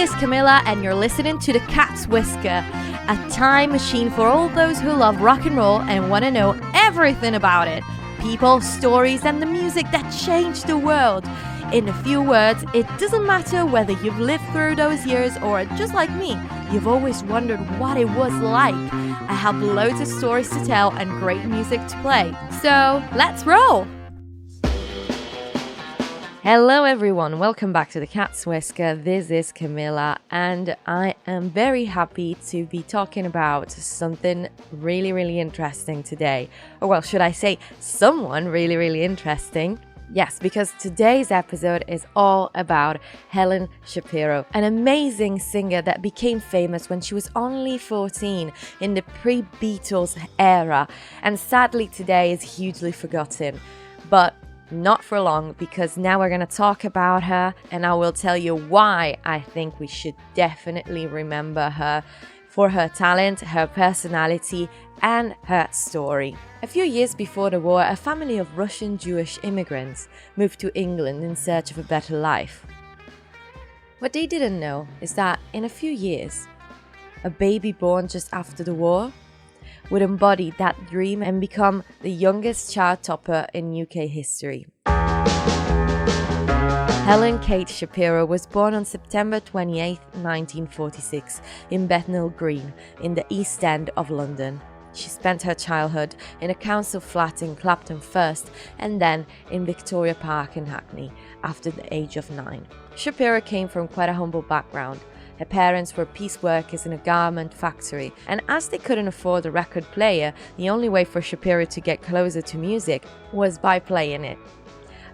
is Camilla, and you're listening to The Cat's Whisker, a time machine for all those who love rock and roll and want to know everything about it. People, stories, and the music that changed the world. In a few words, it doesn't matter whether you've lived through those years or, just like me, you've always wondered what it was like. I have loads of stories to tell and great music to play. So, let's roll! Hello everyone, welcome back to The Cat's Whisker. This is Camilla and I am very happy to be talking about something really interesting today. Or well, should I say someone really interesting? Yes, because today's episode is all about Helen Shapiro, an amazing singer that became famous when she was only 14 in the pre-Beatles era, and sadly today is hugely forgotten. But not for long, because now we're going to talk about her and I will tell you why I think we should definitely remember her for her talent, her personality, and her story. A few years before the war, a family of Russian Jewish immigrants moved to England in search of a better life. What they didn't know is that in a few years, a baby born just after the war would embody that dream and become the youngest chart topper in UK history. Helen Kate Shapiro was born on September 28, 1946 in Bethnal Green in the East End of London. She spent her childhood in a council flat in Clapton first and then in Victoria Park in Hackney after the age of 9. Shapiro came from quite a humble background. Her parents were piece workers in a garment factory, and as they couldn't afford a record player, the only way for Shapiro to get closer to music was by playing it.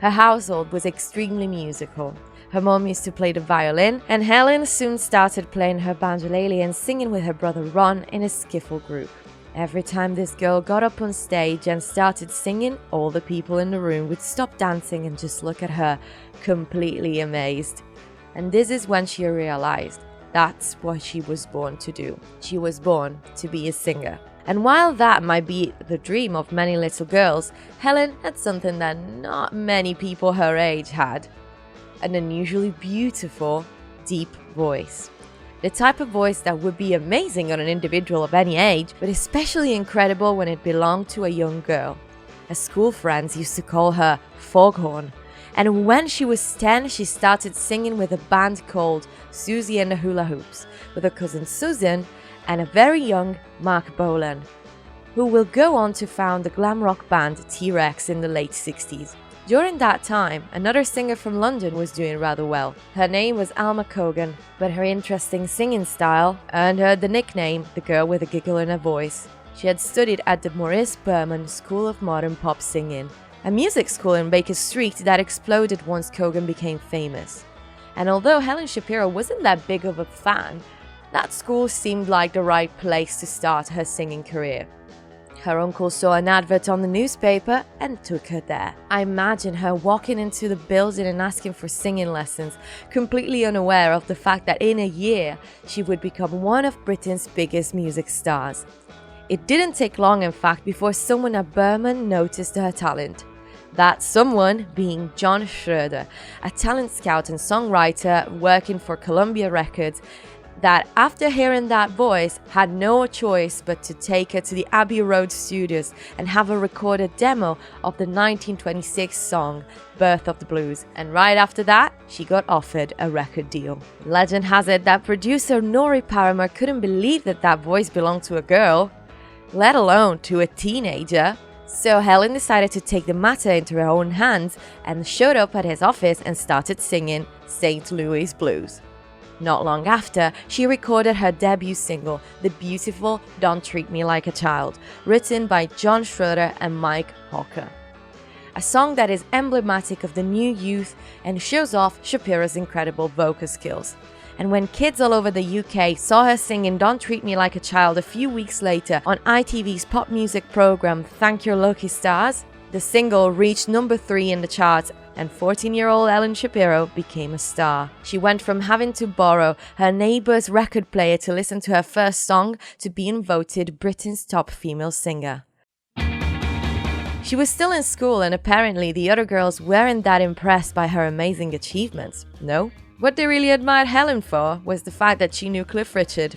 Her household was extremely musical. Her mom used to play the violin, and Helen soon started playing her banjolele and singing with her brother Ron in a skiffle group. Every time this girl got up on stage and started singing, all the people in the room would stop dancing and just look at her, completely amazed. And this is when she realized that's what she was born to do. She was born to be a singer. And while that might be the dream of many little girls, Helen had something that not many people her age had: an unusually beautiful, deep voice. The type of voice that would be amazing on an individual of any age, but especially incredible when it belonged to a young girl. Her school friends used to call her Foghorn. And when she was 10, she started singing with a band called Susie and the Hula Hoops, with her cousin Susan and a very young Mark Bolan, who will go on to found the glam rock band T-Rex in the late 60s. During that time, another singer from London was doing rather well. Her name was Alma Cogan, but her interesting singing style earned her the nickname the girl with a giggle in her voice. She had studied at the Maurice Berman School of Modern Pop Singing, a music school in Baker Street that exploded once Cogan became famous. And although Helen Shapiro wasn't that big of a fan, that school seemed like the right place to start her singing career. Her uncle saw an advert on the newspaper and took her there. I imagine her walking into the building and asking for singing lessons, completely unaware of the fact that in a year she would become one of Britain's biggest music stars. It didn't take long, in fact, before someone at Berman noticed her talent. That someone being John Schroeder, a talent scout and songwriter working for Columbia Records, that after hearing that voice had no choice but to take her to the Abbey Road studios and have her record a demo of the 1926 song Birth of the Blues, and right after that she got offered a record deal. Legend has it that producer Nori Paramore couldn't believe that voice belonged to a girl, let alone to a teenager. So Helen decided to take the matter into her own hands and showed up at his office and started singing St. Louis Blues. Not long after, she recorded her debut single, the beautiful Don't Treat Me Like a Child, written by John Schroeder and Mike Hawker. A song that is emblematic of the new youth and shows off Shapiro's incredible vocal skills. And when kids all over the UK saw her singing Don't Treat Me Like a Child a few weeks later on ITV's pop music programme Thank Your Lucky Stars, the single reached number 3 in the charts and 14-year-old Helen Shapiro became a star. She went from having to borrow her neighbour's record player to listen to her first song to being voted Britain's top female singer. She was still in school and apparently the other girls weren't that impressed by her amazing achievements. No, What they really admired Helen for was the fact that she knew Cliff Richard.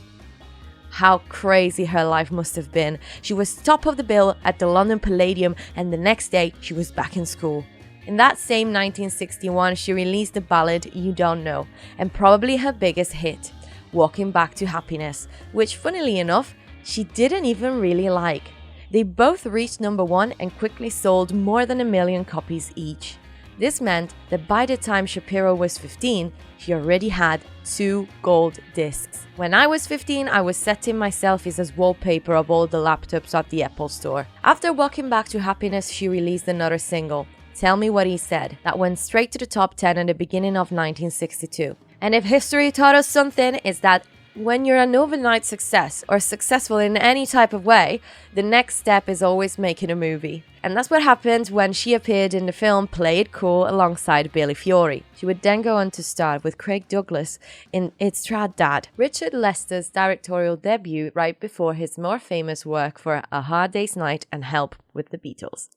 How crazy her life must have been. She was top of the bill at the London Palladium, and the next day she was back in school. In that same 1961, she released the ballad You Don't Know, and probably her biggest hit, Walking Back to Happiness, which funnily enough, she didn't even really like. They both reached #1 and quickly sold more than 1 million copies each. This meant that by the time Shapiro was 15, she already had 2 gold discs. When I was 15, I was setting my selfies as wallpaper of all the laptops at the Apple store. After Walking Back to Happiness, she released another single, Tell Me What He Said, that went straight to the top 10 at the beginning of 1962. And if history taught us something, it's that when you're an overnight success or successful in any type of way, the next step is always making a movie. And that's what happened when she appeared in the film Play It Cool alongside Billy Fiori. She would then go on to star with Craig Douglas in It's Trad Dad, Richard Lester's directorial debut right before his more famous work for A Hard Day's Night and Help with the Beatles.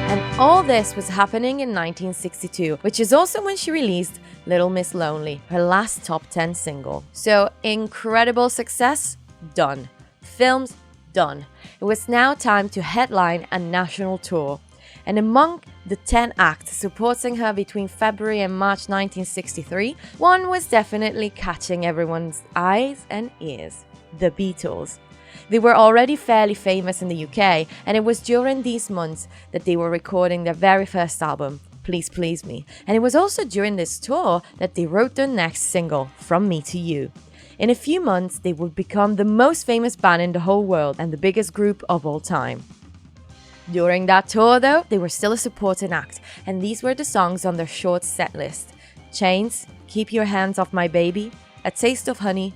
And all this was happening in 1962, which is also when she released Little Miss Lonely, her last top 10 single. So incredible success, done. Films, done. It was now time to headline a national tour. And among the 10 acts supporting her between February and March 1963, one was definitely catching everyone's eyes and ears: the Beatles. They were already fairly famous in the UK, and it was during these months that they were recording their very first album, Please Please Me. And it was also during this tour that they wrote their next single, From Me to You. In a few months, they would become the most famous band in the whole world and the biggest group of all time. During that tour, though, they were still a supporting act, and these were the songs on their short set list: Chains, Keep Your Hands Off My Baby, A Taste of Honey,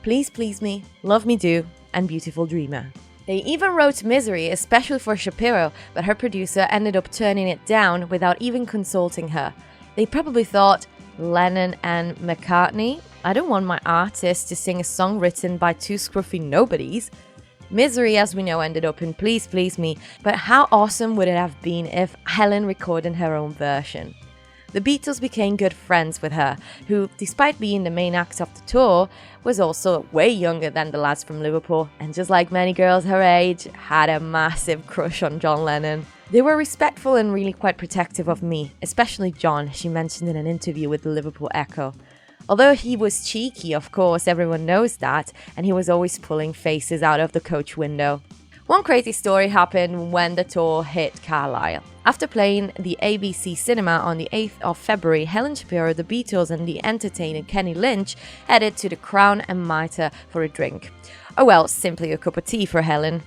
Please Please Me, Love Me Do, and Beautiful Dreamer. They even wrote Misery especially for Shapiro, but her producer ended up turning it down without even consulting her. They probably thought, Lennon and McCartney? I don't want my artist to sing a song written by 2 scruffy nobodies. Misery, as we know, ended up in Please Please Me, but how awesome would it have been if Helen recorded her own version? The Beatles became good friends with her, who, despite being the main act of the tour, was also way younger than the lads from Liverpool, and just like many girls her age, had a massive crush on John Lennon. They were respectful and really quite protective of me, especially John, she mentioned in an interview with the Liverpool Echo. Although he was cheeky, of course, everyone knows that, and he was always pulling faces out of the coach window. One crazy story happened when the tour hit Carlisle. After playing the ABC Cinema on the 8th of February, Helen Shapiro, the Beatles and the entertainer Kenny Lynch headed to the Crown and Mitre for a drink. Oh well, simply a cup of tea for Helen.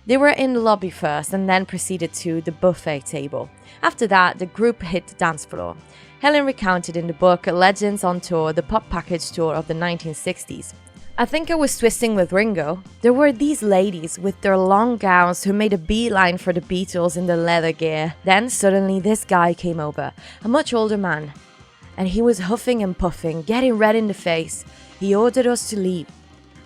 They were in the lobby first and then proceeded to the buffet table. After that, the group hit the dance floor. Helen recounted in the book Legends on Tour, the pop package tour of the 1960s. I think I was twisting with Ringo. There were these ladies with their long gowns who made a beeline for the Beatles in their leather gear. Then suddenly this guy came over, a much older man. And he was huffing and puffing, getting red in the face. He ordered us to leave.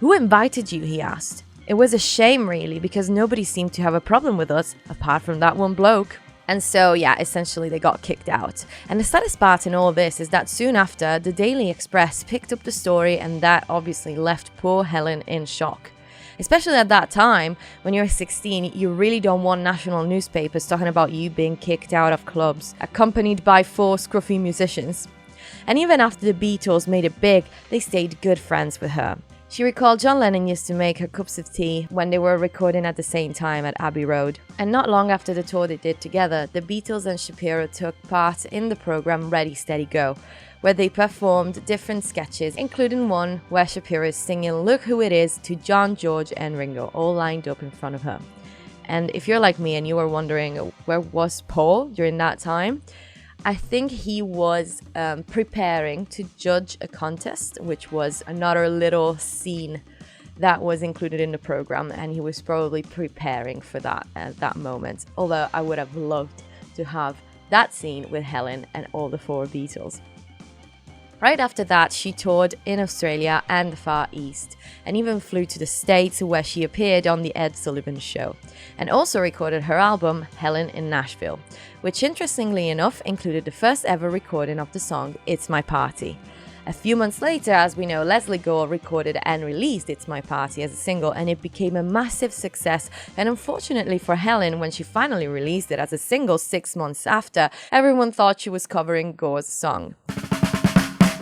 Who invited you? He asked. It was a shame really, because nobody seemed to have a problem with us, apart from that one bloke. And so, yeah, essentially they got kicked out. And the saddest part in all this is that soon after, the Daily Express picked up the story, and that obviously left poor Helen in shock. Especially at that time, when you're 16, you really don't want national newspapers talking about you being kicked out of clubs, accompanied by 4 scruffy musicians. And even after the Beatles made it big, they stayed good friends with her. She recalled John Lennon used to make her cups of tea when they were recording at the same time at Abbey Road. And not long after the tour they did together, the Beatles and Shapiro took part in the program Ready, Steady, Go, where they performed different sketches, including one where Shapiro is singing Look Who It Is to John, George and Ringo, all lined up in front of her. And if you're like me and you were wondering where was Paul during that time, I think he was preparing to judge a contest, which was another little scene that was included in the program, and he was probably preparing for that at that moment. Although I would have loved to have that scene with Helen and all the 4 Beatles. Right after that, she toured in Australia and the Far East, and even flew to the States where she appeared on The Ed Sullivan Show, and also recorded her album Helen in Nashville, which interestingly enough included the first ever recording of the song It's My Party. A few months later, as we know, Leslie Gore recorded and released It's My Party as a single, and it became a massive success. And unfortunately for Helen, when she finally released it as a single 6 months after, everyone thought she was covering Gore's song.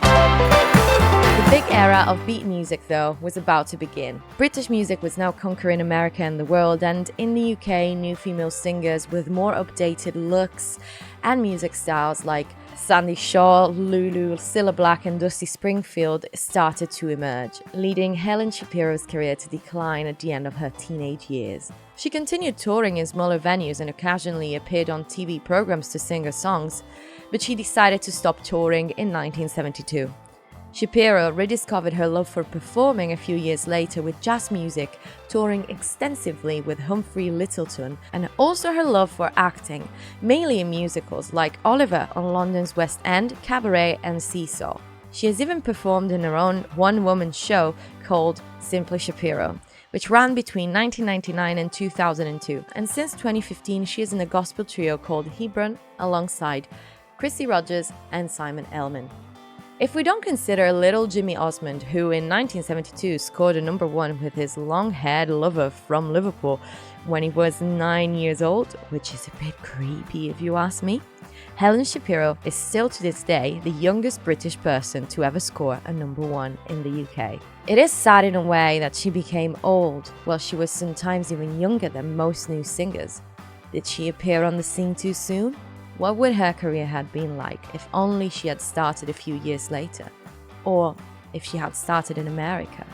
The big era of beat music, though, was about to begin. British music was now conquering America and the world, and in the UK, new female singers with more updated looks and music styles like Sandy Shaw, Lulu, Cilla Black and Dusty Springfield started to emerge, leading Helen Shapiro's career to decline at the end of her teenage years. She continued touring in smaller venues and occasionally appeared on TV programs to sing her songs, but she decided to stop touring in 1972. Shapiro rediscovered her love for performing a few years later with jazz music, touring extensively with Humphrey Lyttelton, and also her love for acting, mainly in musicals like Oliver on London's West End, Cabaret and Seesaw. She has even performed in her own one-woman show called Simply Shapiro, which ran between 1999 and 2002, and since 2015 she is in a gospel trio called Hebron alongside Chrissy Rogers and Simon Elman. If we don't consider little Jimmy Osmond, who in 1972 scored a #1 with his long-haired lover from Liverpool when he was 9 years old, which is a bit creepy if you ask me, Helen Shapiro is still to this day the youngest British person to ever score a #1 in the UK. It is sad in a way that she became old, while she was sometimes even younger than most new singers. Did she appear on the scene too soon? What would her career have been like if only she had started a few years later? Or if she had started in America?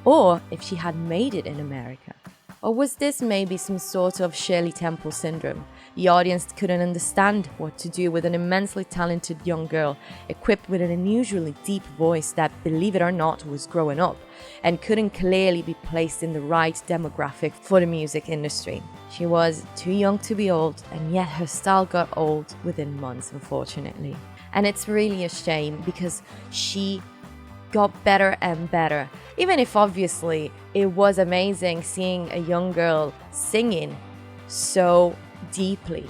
Or if she had made it in America? Or was this maybe some sort of Shirley Temple syndrome? The audience couldn't understand what to do with an immensely talented young girl, equipped with an unusually deep voice that, believe it or not, was growing up, and couldn't clearly be placed in the right demographic for the music industry. She was too young to be old, and yet her style got old within months, unfortunately. And it's really a shame because she got better and better, even if obviously it was amazing seeing a young girl singing so deeply.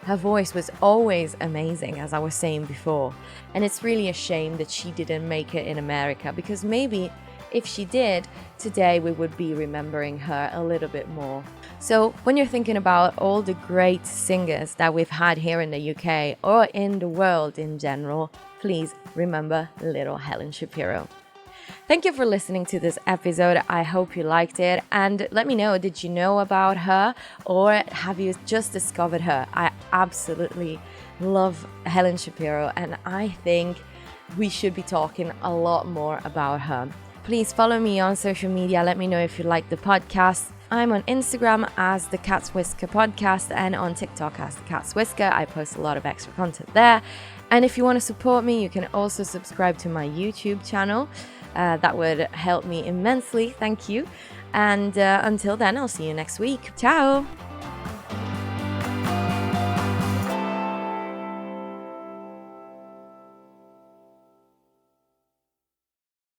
Her voice was always amazing, as I was saying before, and it's really a shame that she didn't make it in America, because maybe if she did, today we would be remembering her a little bit more. So when you're thinking about all the great singers that we've had here in the UK or in the world in general, please remember little Helen Shapiro. Thank you for listening to this episode. I hope you liked it, and let me know, did you know about her or have you just discovered her? I absolutely love Helen Shapiro, and I think we should be talking a lot more about her. Please follow me on social media. Let me know if you like the podcast. I'm on Instagram as the Cat's Whisker Podcast and on TikTok as the Cat's Whisker. I post a lot of extra content there. And if you want to support me, you can also subscribe to my YouTube channel. That would help me immensely. Thank you. And until then, I'll see you next week. Ciao!